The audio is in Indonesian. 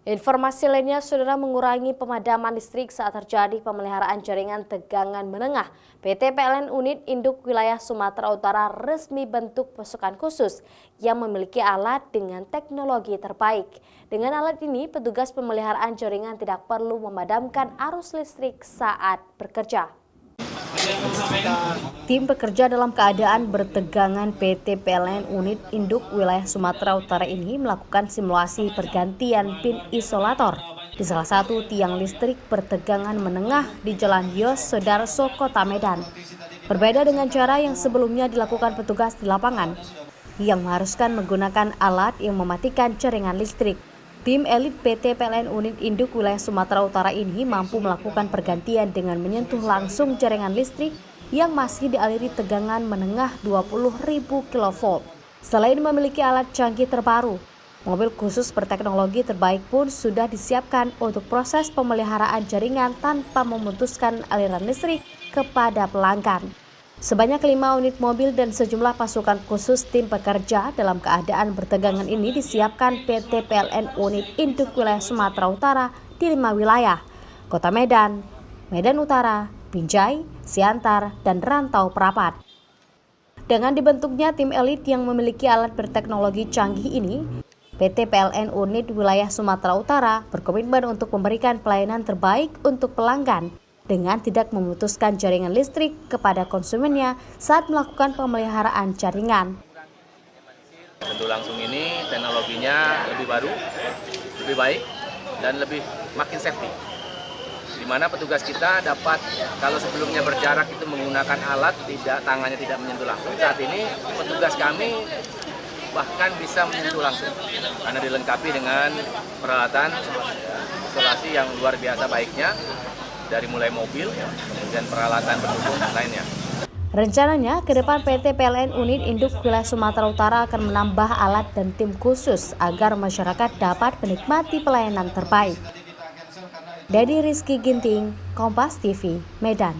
Informasi lainnya, saudara, mengurangi pemadaman listrik saat terjadi pemeliharaan jaringan tegangan menengah. PT PLN Unit Induk Wilayah Sumatera Utara resmi bentuk pasukan khusus yang memiliki alat dengan teknologi terbaik. Dengan alat ini, petugas pemeliharaan jaringan tidak perlu memadamkan arus listrik saat bekerja. Tim bekerja dalam keadaan bertegangan PT PLN Unit Induk Wilayah Sumatera Utara ini melakukan simulasi pergantian pin isolator di salah satu tiang listrik bertegangan menengah di Jalan Yos Soedarso, Kota Medan. Berbeda dengan cara yang sebelumnya dilakukan petugas di lapangan, yang mengharuskan menggunakan alat yang mematikan jaringan listrik. Tim elit PT PLN Unit Induk Wilayah Sumatera Utara ini mampu melakukan pergantian dengan menyentuh langsung jaringan listrik yang masih dialiri tegangan menengah 20.000 kV. Selain memiliki alat canggih terbaru, mobil khusus berteknologi terbaik pun sudah disiapkan untuk proses pemeliharaan jaringan tanpa memutuskan aliran listrik kepada pelanggan. Sebanyak 5 unit mobil dan sejumlah pasukan khusus tim pekerja dalam keadaan bertegangan ini disiapkan PT PLN Unit Induk Wilayah Sumatera Utara di 5 wilayah, Kota Medan, Medan Utara, Binjai, Siantar, dan Rantau Prapat. Dengan dibentuknya tim elit yang memiliki alat berteknologi canggih ini, PT PLN Unit Wilayah Sumatera Utara berkomitmen untuk memberikan pelayanan terbaik untuk pelanggan dengan tidak memutuskan jaringan listrik kepada konsumennya saat melakukan pemeliharaan jaringan. Tentu langsung ini teknologinya lebih baru, lebih baik, dan lebih makin safety. Di mana petugas kita dapat, kalau sebelumnya berjarak itu menggunakan alat, tangannya tidak menyentuh langsung. Saat ini petugas kami bahkan bisa menyentuh langsung karena dilengkapi dengan peralatan isolasi yang luar biasa baiknya, dari mulai mobil, kemudian peralatan pendukung lainnya. Rencananya, ke depan PT PLN Unit Induk Wilayah Sumatera Utara akan menambah alat dan tim khusus agar masyarakat dapat menikmati pelayanan terbaik. Dedi Rizky Ginting, Kompas TV, Medan.